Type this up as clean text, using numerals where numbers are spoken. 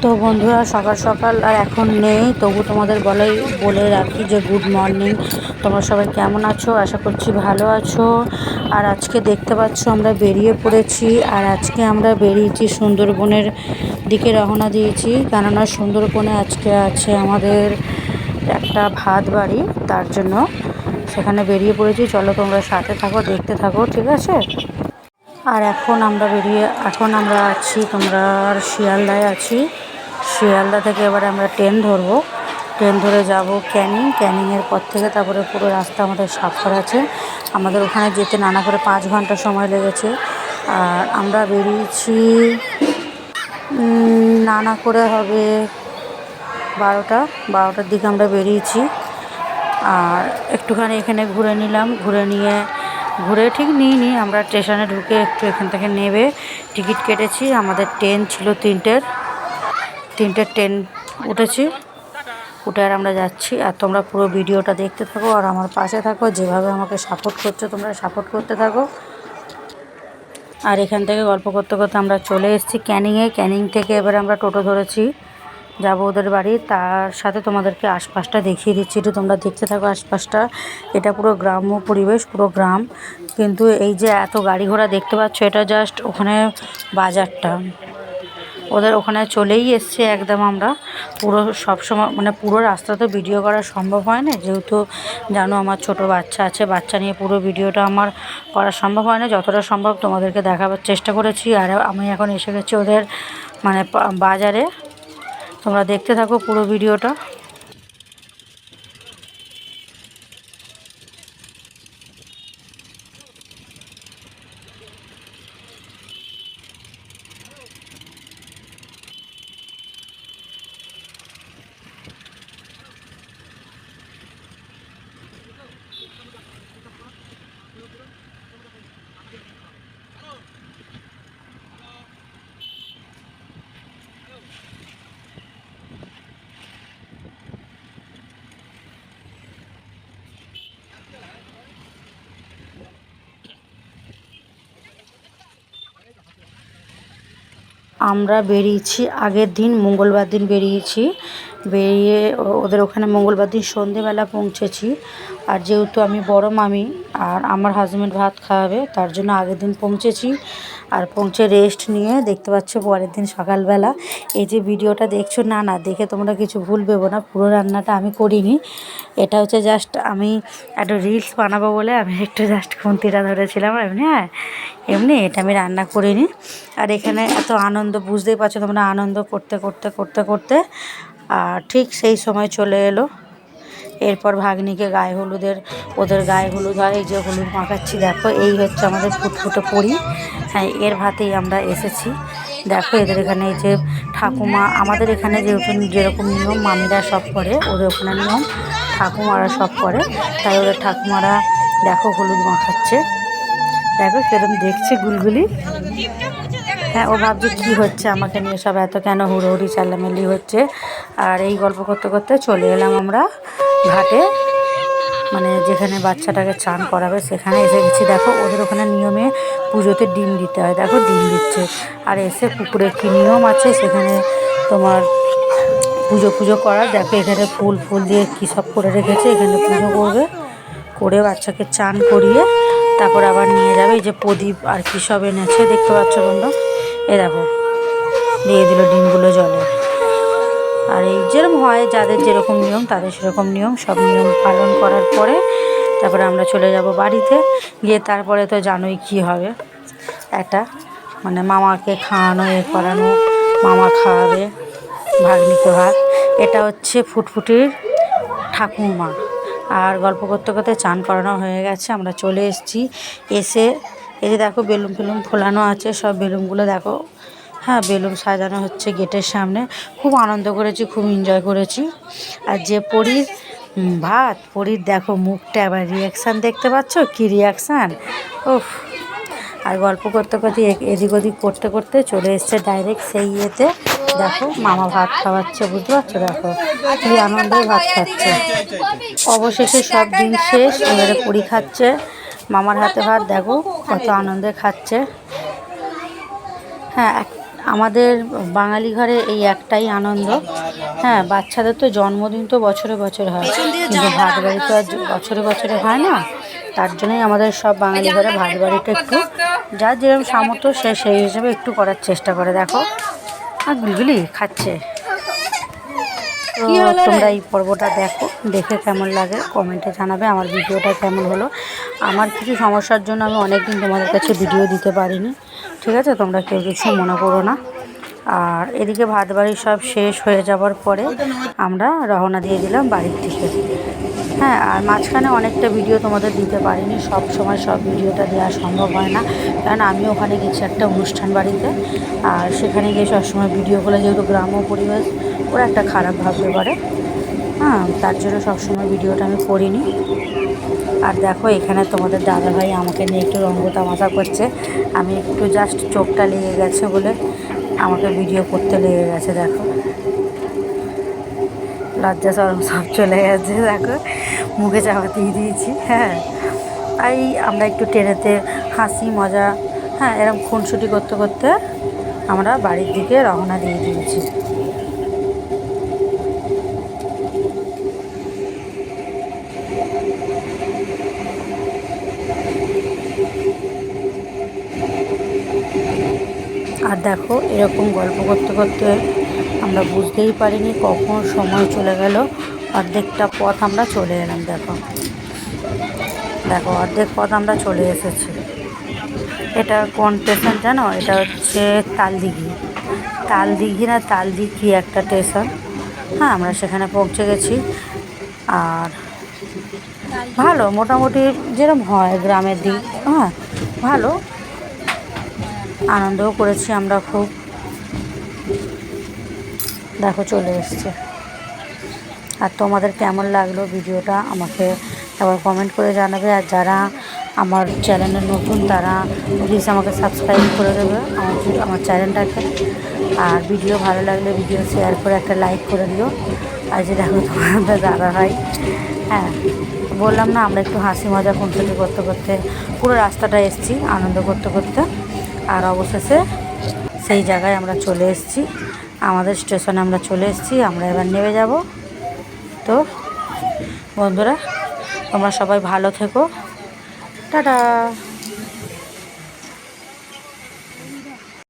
তো বন্ধুরা, সকাল সকাল আর এখন নেই, তবু তোমাদের বলে রাখি যে গুড মর্নিং। তোমরা সবাই কেমন আছো? আশা করছি ভালো আছো। আর আজকে দেখতে পাচ্ছ আমরা বেরিয়ে পড়েছি। আর আজকে আমরা বেরিয়েছি সুন্দরবনের দিকে, রওনা দিয়েছি। কেননা সুন্দরবনে আজকে আছে আমাদের একটা ভাত বাড়ি, তার জন্য সেখানে বেরিয়ে পড়েছি। চলো তোমরা সাথে থাকো, দেখতে থাকো, ঠিক আছে? আর এখন আমরা আছি তোমার শিয়ালদায় আছি। শিয়ালদা থেকে এবারে আমরা ট্রেন ধরবো। ট্রেন ধরে যাব ক্যানিংয়ের পর থেকে তারপরে পুরো রাস্তা আমাদের সাফার আছে। আমাদের ওখানে যেতে নানা করে 5 ঘন্টা সময় লেগেছে। আর আমরা বেরিয়েছি নানা করে হবে 12টার দিকে আমরা বেরিয়েছি। আর একটুখানি এখানে ঘুরে নিলাম, ঘুরে ঠিক নিইনি, আমরা স্টেশনে ঢুকে একটু এখান থেকে নেবে টিকিট কেটেছি। আমাদের ট্রেন ছিল তিনটে ট্রেন উঠেছি, উঠে আর আমরা যাচ্ছি। আর তোমরা পুরো ভিডিওটা দেখতে থাকো আর আমার পাশে থাকো, যেভাবে আমাকে সাপোর্ট করছো তোমরা সাপোর্ট করতে থাকো। আর এখান থেকে গল্প করতে করতে আমরা চলে এসেছি ক্যানিং থেকে এবারে আমরা টোটো ধরেছি, যাবো ওদের বাড়ি। তার সাথে তোমাদেরকে আশপাশটা দেখিয়ে দিচ্ছি, একটু তোমরা দেখতে থাকো আশপাশটা। এটা পুরো গ্রাম্য পরিবেশ, পুরো গ্রাম। কিন্তু এই যে এত গাড়ি ঘোড়া দেখতে পাচ্ছ, এটা জাস্ট ওখানে বাজারটা, ওদের ওখানে চলেই এসছে একদম। আমরা পুরো সবসময় মানে পুরো রাস্তা তো ভিডিও করা সম্ভব হয় না, যেহেতু জানো আমার ছোট বাচ্চা আছে, বাচ্চা নিয়ে পুরো ভিডিওটা আমার করা সম্ভব হয় না। যতটা সম্ভব তোমাদেরকে দেখাবার চেষ্টা করেছি। আর আমি এখন এসে গেছি ওদের মানে বাজারে। তোমরা দেখতে থাকো পুরো ভিডিওটা। আমরা বেরিয়েছি আগের দিন, মঙ্গলবার দিন বেরিয়ে ওদের ওখানে মঙ্গলবার দিন সন্ধেবেলা পৌঁছেছি। আর যেহেতু আমি বড় মামি আর আমার হাজব্যান্ড ভাত খাওয়াবে, তার জন্য আগের দিন পৌঁছেছি। আর পৌঁছে রেস্ট নিয়ে দেখতে পাচ্ছ পরের দিন সকালবেলা এই যে ভিডিওটা দেখছো, না দেখে তোমরা কিছু ভুল ভেবো না, পুরো রান্নাটা আমি করিনি। এটা হচ্ছে জাস্ট আমি একটা রিলস বানাবো বলে আমি একটু জাস্ট খুন্তিটা ধরেছিলাম, এমনি এটা আমি রান্না করিনি। আর এখানে এত আনন্দ, বুঝতেই পারছো তোমরা, আনন্দ করতে করতে করতে করতে আর ঠিক সেই সময় চলে এলো। এরপর ভাগ্নিকে ওদের গায়ে হলুদ হয়, এই যে হলুদ মাখাচ্ছি। দেখো এই হচ্ছে আমাদের ফুটফুটে পরি। হ্যাঁ, এর ভাতেই আমরা এসেছি। দেখো এদের এখানে এই যে ঠাকুমা, আমাদের এখানে যেরকম নিয়ম মামিরা সব করে, ওদের ওখানে নিয়ম ঠাকুমারা সব করে। তাই ওদের ঠাকুমারা দেখো হলুদ মাখাচ্ছে। দেখো সেরকম দেখছে গুলগুলি। হ্যাঁ, ও ভাবছে কী হচ্ছে আমাকে নিয়ে সব এত কেন হুড়োহুড়ি চাল্লামেলি হচ্ছে। আর এই গল্প করতে করতে চলে এলাম আমরা ঘাটে, মানে যেখানে বাচ্চাটাকে চান করাবে সেখানে এসে গেছি। দেখো ওদের ওখানে নিয়মে পুজোতে ডিম দিতে হয়, দেখো ডিম দিচ্ছে। আর এসে পুকুরে কী নিয়ম আছে সেখানে তোমার পুজো করার। দেখো এখানে ফুল দিয়ে কী সব করে রেখেছে, এখানে পুজো করে বাচ্চাকে চান করিয়ে তারপর আবার নিয়ে যাবে। এই যে প্রদীপ আর কী সব এনেছে দেখতে পাচ্ছ তোমরা। এ দেখো দিয়ে দিল ডিমগুলো জলে। আর এই যেরকম হয়, যাদের যেরকম নিয়ম তাদের সেরকম নিয়ম, সব নিয়ম পালন করার পরে তারপরে আমরা চলে যাব বাড়িতে। গিয়ে তারপরে তো জানোই কী হবে, একটা মানে মামাকে খাওয়ানো করানো, মামা খাওয়াবে ভাগ্নিকে ভাত। এটা হচ্ছে ফুটফুটির ঠাকুমা। আর গল্প করতে করতে চান করানো হয়ে গেছে, আমরা চলে এসেছি। এসে এই যে দেখো বেলুন ফোলানো আছে, সব বেলুনগুলো দেখো। হ্যাঁ, বেলুন সাজানো হচ্ছে গেটের সামনে। খুব আনন্দ করেছি, খুব এনজয় করেছি। আর যে পরীর দেখো মুখটা, আবার রিয়াকশান দেখতে পাচ্ছ কী রিয়াকশান, উফ। আর গল্প করতে করতে এদিক ওদিক করতে করতে চলে এসছে ডাইরেক্ট সেই ইয়েতে। দেখো মামা ভাত খাওয়াচ্ছে, বুঝতে পারছো, দেখো কী আনন্দে ভাত খাচ্ছে। অবশেষে সব দিন শেষ, এবারে পরী খাচ্ছে মামার হাতে ভাত। দেখো কত আনন্দে খাচ্ছে। হ্যাঁ, আমাদের বাঙালি ঘরে এই একটাই আনন্দ। হ্যাঁ, বাচ্চাদের তো জন্মদিন তো বছরে বছরে হয়, কিন্তু ভাত বাড়ি তো আর বছরে বছরে হয় না। তার জন্যই আমাদের সব বাঙালি ঘরে ভাত বাড়িটা একটু যার যেরকম সামর্থ্য সে সেই হিসেবে একটু করার চেষ্টা করে। দেখো আর গুলগুলি খাচ্ছে। তো তোমরা এই পর্বটা দেখো, দেখে কেমন লাগে কমেন্টে জানাবে আমার ভিডিওটা কেমন হলো। আমার কিছু সমস্যার জন্য আমি অনেক দিন তোমাদের কাছে ভিডিও দিতে পারিনি, ঠিক আছে? তোমরা কেউ কিছু মনে করো না। আর এদিকে ভাত বাড়ি সব শেষ হয়ে যাওয়ার পরে আমরা রওনা দিয়ে দিলাম বাড়ির দিকে। হ্যাঁ, আর মাঝখানে অনেকটা ভিডিও তোমাদের দিতে পারিনি, সব সময় সব ভিডিওটা দেওয়া সম্ভব হয় না, কারণ আমি ওখানে গেছি একটা অনুষ্ঠান বাড়িতে। আর সেখানে গিয়ে সবসময় ভিডিওগুলো যেহেতু গ্রাম্য পরিবেশ, ওরা একটা খারাপ ভাবতে পারে। হ্যাঁ, তার জন্য সবসময় ভিডিওটা আমি করিনি। আর দেখো এখানে তোমাদের দাদাভাই আমাকে নিয়ে একটু রঙ্গ তামাশা করছে। আমি একটু জাস্ট চোখটা লেগে গেছে বলে আমাকে ভিডিও করতে লেগে গেছে। দেখো লজ্জা শরম সব চলে গেছে, দেখো মুখে চাপা দিয়ে দিয়েছি। হ্যাঁ, তাই আমরা একটু ট্রেনেতে হাসি মজা, হ্যাঁ, এরকম খুনসুটি করতে করতে আমরা বাড়ির দিকে রওনা দিয়ে দিয়েছি। আর দেখো এরকম গল্প করতে করতে আমরা বুঝতেই পারিনি কখন সময় চলে গেল। অর্ধেকটা পথ আমরা চলে এলাম। দেখো দেখো অর্ধেক পথ আমরা চলে এসেছি। এটা কোন স্টেশন জানো? এটা হচ্ছে তালদিঘি। তালদিঘি না তালদিঘি একটা স্টেশন। হ্যাঁ, আমরা সেখানে পৌঁছে গেছি। আর ভালো, মোটামুটি যেরকম হয় গ্রামের দিক, হ্যাঁ ভালো, আনন্দও করেছি আমরা খুব। দেখো চলে এসছে। আর তোমাদের কেমন লাগলো ভিডিওটা আমাকে একবার কমেন্ট করে জানাবে। আর যারা আমার চ্যানেলে নতুন তারা প্লিজ আমাকে সাবস্ক্রাইব করে দেবে আমার চ্যানেলটাকে। আর ভিডিও ভালো লাগলে ভিডিও শেয়ার করে একটা লাইক করে দিও। আর যে দেখো তোমাদের দাদা ভাই, হ্যাঁ বললাম না আমরা একটু হাসি মজা খুনসুটি করতে করতে পুরো রাস্তাটা এসেছি আনন্দ করতে করতে। আর অবশেষে সেই জায়গায় আমরা চলে এসেছি, আমাদের স্টেশনে আমরা চলে এসেছি। আমরা এবার নেমে যাব। তো বন্ধুরা তোমরা সবাই ভালো থেকো, টাটা।